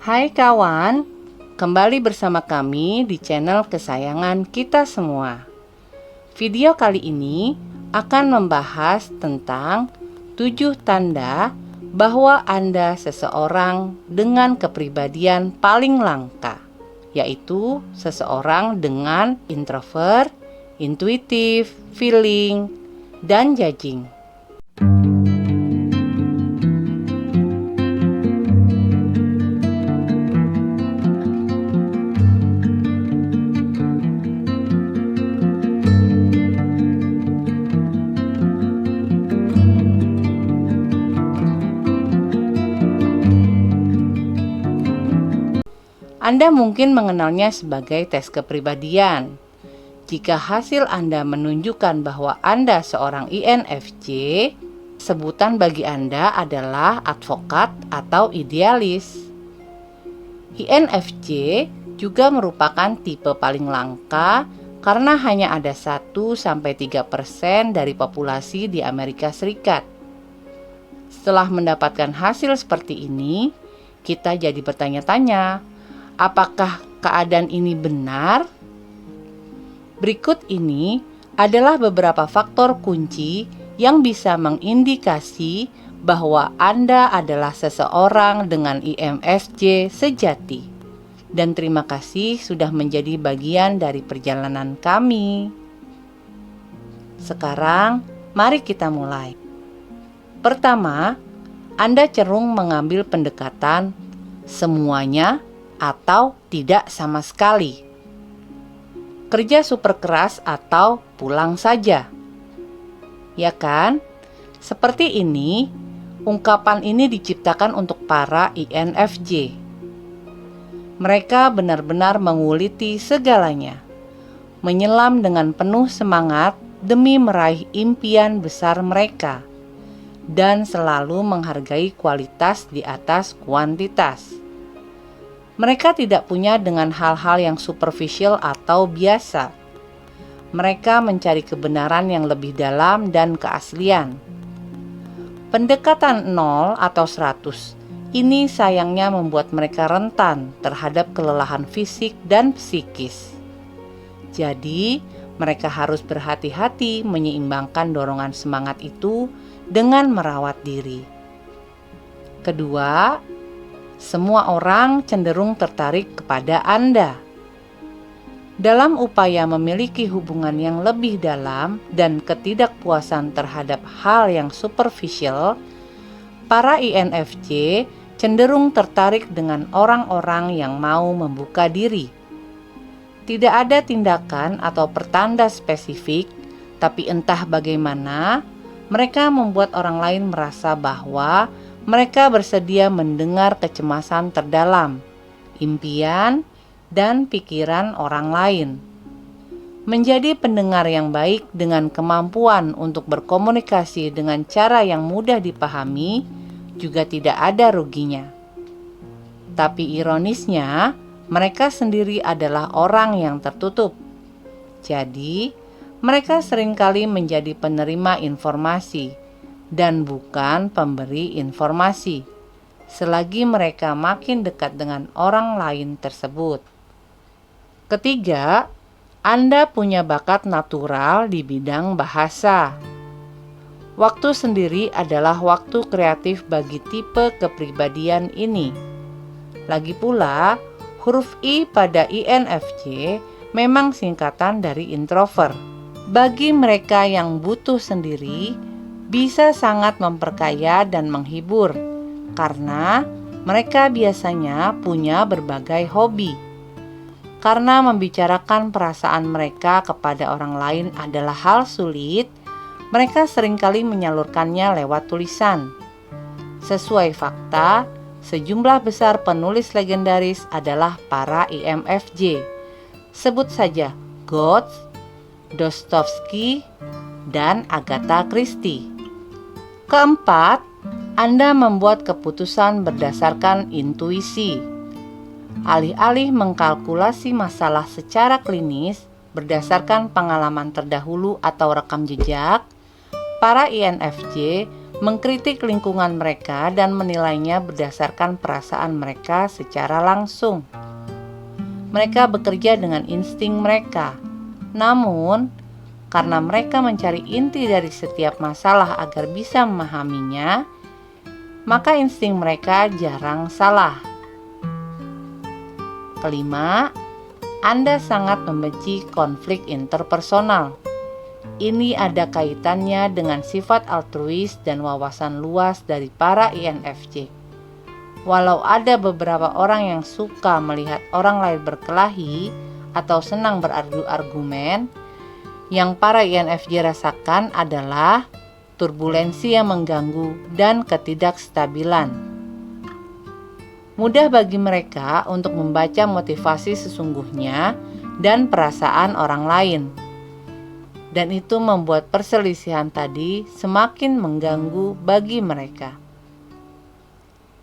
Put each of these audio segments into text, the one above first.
Hai kawan, kembali bersama kami di channel kesayangan kita semua. Video kali ini akan membahas tentang 7 tanda bahwa Anda seseorang dengan kepribadian paling langka, yaitu seseorang dengan introvert, intuitif, feeling, dan judging. Anda mungkin mengenalnya sebagai tes kepribadian. Jika hasil Anda menunjukkan bahwa Anda seorang INFJ, sebutan bagi Anda adalah advokat atau idealis. INFJ juga merupakan tipe paling langka karena hanya ada 1-3% dari populasi di Amerika Serikat. Setelah mendapatkan hasil seperti ini, kita jadi bertanya-tanya, apakah keadaan ini benar? Berikut ini adalah beberapa faktor kunci yang bisa mengindikasi bahwa Anda adalah seseorang dengan INFJ sejati. Dan terima kasih sudah menjadi bagian dari perjalanan kami. Sekarang, mari kita mulai. Pertama, Anda cenderung mengambil pendekatan semuanya atau tidak sama sekali. Kerja super keras atau pulang saja. Ya kan? Seperti ini, ungkapan ini diciptakan untuk para INFJ. Mereka benar-benar menguliti segalanya, menyelam dengan penuh semangat demi meraih impian besar mereka, dan selalu menghargai kualitas di atas kuantitas. Mereka tidak punya dengan hal-hal yang superficial atau biasa. Mereka mencari kebenaran yang lebih dalam dan keaslian. Pendekatan 0 atau 100 ini sayangnya membuat mereka rentan terhadap kelelahan fisik dan psikis. Jadi, mereka harus berhati-hati menyeimbangkan dorongan semangat itu dengan merawat diri. Kedua, semua orang cenderung tertarik kepada Anda. Dalam upaya memiliki hubungan yang lebih dalam dan ketidakpuasan terhadap hal yang superficial, para INFJ cenderung tertarik dengan orang-orang yang mau membuka diri. Tidak ada tindakan atau pertanda spesifik, tapi entah bagaimana, mereka membuat orang lain merasa bahwa mereka bersedia mendengar kecemasan terdalam, impian, dan pikiran orang lain. Menjadi pendengar yang baik dengan kemampuan untuk berkomunikasi dengan cara yang mudah dipahami juga tidak ada ruginya. Tapi ironisnya, mereka sendiri adalah orang yang tertutup. Jadi, mereka seringkali menjadi penerima informasi dan bukan pemberi informasi, selagi mereka makin dekat dengan orang lain tersebut. Ketiga, Anda punya bakat natural di bidang bahasa. Waktu sendiri adalah waktu kreatif bagi tipe kepribadian ini. Lagi pula, huruf I pada INFJ memang singkatan dari introvert. Bagi mereka yang butuh sendiri, bisa sangat memperkaya dan menghibur, karena mereka biasanya punya berbagai hobi. Karena membicarakan perasaan mereka kepada orang lain adalah hal sulit, mereka seringkali menyalurkannya lewat tulisan. Sesuai fakta, sejumlah besar penulis legendaris adalah para INFJ. Sebut saja Goethe, Dostoevsky, dan Agatha Christie. Keempat, Anda membuat keputusan berdasarkan intuisi. Alih-alih mengkalkulasi masalah secara klinis berdasarkan pengalaman terdahulu atau rekam jejak, para INFJ mengkritik lingkungan mereka dan menilainya berdasarkan perasaan mereka secara langsung. Mereka bekerja dengan insting mereka. Namun, karena mereka mencari inti dari setiap masalah agar bisa memahaminya, maka insting mereka jarang salah. Kelima, Anda sangat membenci konflik interpersonal. Ini ada kaitannya dengan sifat altruis dan wawasan luas dari para INFJ. Walau ada beberapa orang yang suka melihat orang lain berkelahi atau senang beradu argumen, yang para INFJ rasakan adalah turbulensi yang mengganggu dan ketidakstabilan. Mudah bagi mereka untuk membaca motivasi sesungguhnya dan perasaan orang lain. Dan itu membuat perselisihan tadi semakin mengganggu bagi mereka.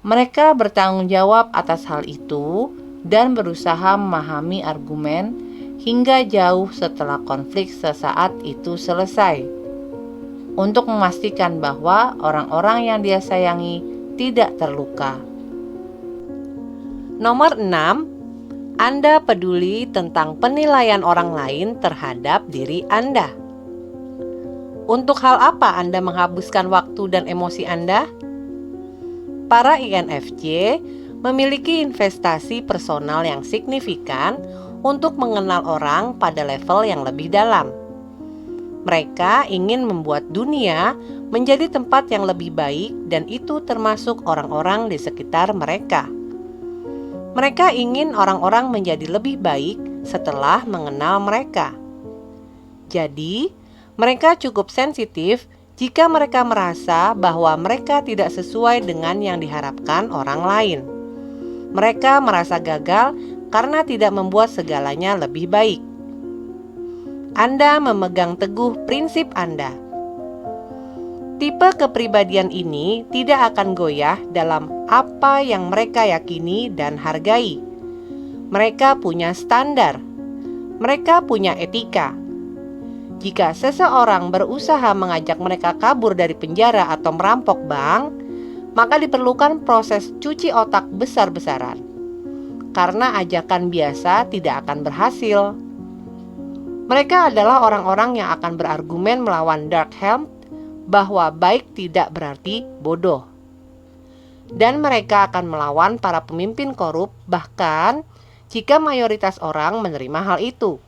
Mereka bertanggung jawab atas hal itu dan berusaha memahami argumen hingga jauh setelah konflik sesaat itu selesai, untuk memastikan bahwa orang-orang yang dia sayangi tidak terluka. Nomor 6, Anda peduli tentang penilaian orang lain terhadap diri Anda. Untuk hal apa Anda menghabiskan waktu dan emosi Anda? Para INFJ memiliki investasi personal yang signifikan untuk mengenal orang pada level yang lebih dalam. Mereka ingin membuat dunia menjadi tempat yang lebih baik, dan itu termasuk orang-orang di sekitar mereka. Mereka ingin orang-orang menjadi lebih baik setelah mengenal mereka. Jadi, mereka cukup sensitif jika mereka merasa bahwa mereka tidak sesuai dengan yang diharapkan orang lain. Mereka merasa gagal karena tidak membuat segalanya lebih baik. Anda memegang teguh prinsip Anda. Tipe kepribadian ini tidak akan goyah dalam apa yang mereka yakini dan hargai. Mereka punya standar. Mereka punya etika. Jika seseorang berusaha mengajak mereka kabur dari penjara atau merampok bank, maka diperlukan proses cuci otak besar-besaran. Karena ajakan biasa tidak akan berhasil. Mereka adalah orang-orang yang akan berargumen melawan Durkheim bahwa baik tidak berarti bodoh. Dan mereka akan melawan para pemimpin korup, bahkan jika mayoritas orang menerima hal itu.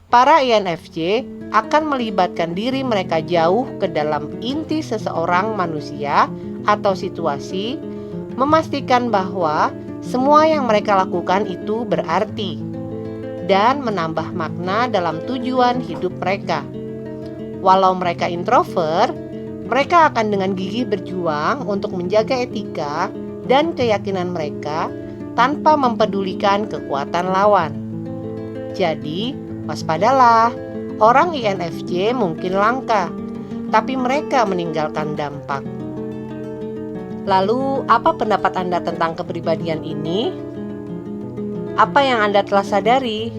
Para INFJ akan melibatkan diri mereka jauh ke dalam inti seseorang manusia atau situasi, memastikan bahwa semua yang mereka lakukan itu berarti dan menambah makna dalam tujuan hidup mereka. Walau mereka introvert, mereka akan dengan gigih berjuang untuk menjaga etika dan keyakinan mereka tanpa mempedulikan kekuatan lawan. Jadi, waspadalah, orang INFJ mungkin langka, tapi mereka meninggalkan dampak. Lalu, apa pendapat Anda tentang kepribadian ini? Apa yang Anda telah sadari?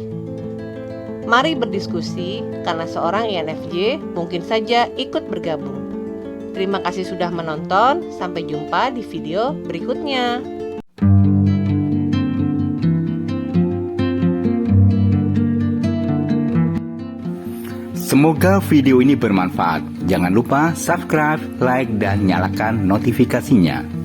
Mari berdiskusi, karena seorang INFJ mungkin saja ikut bergabung. Terima kasih sudah menonton, sampai jumpa di video berikutnya. Semoga video ini bermanfaat. Jangan lupa subscribe, like, dan nyalakan notifikasinya.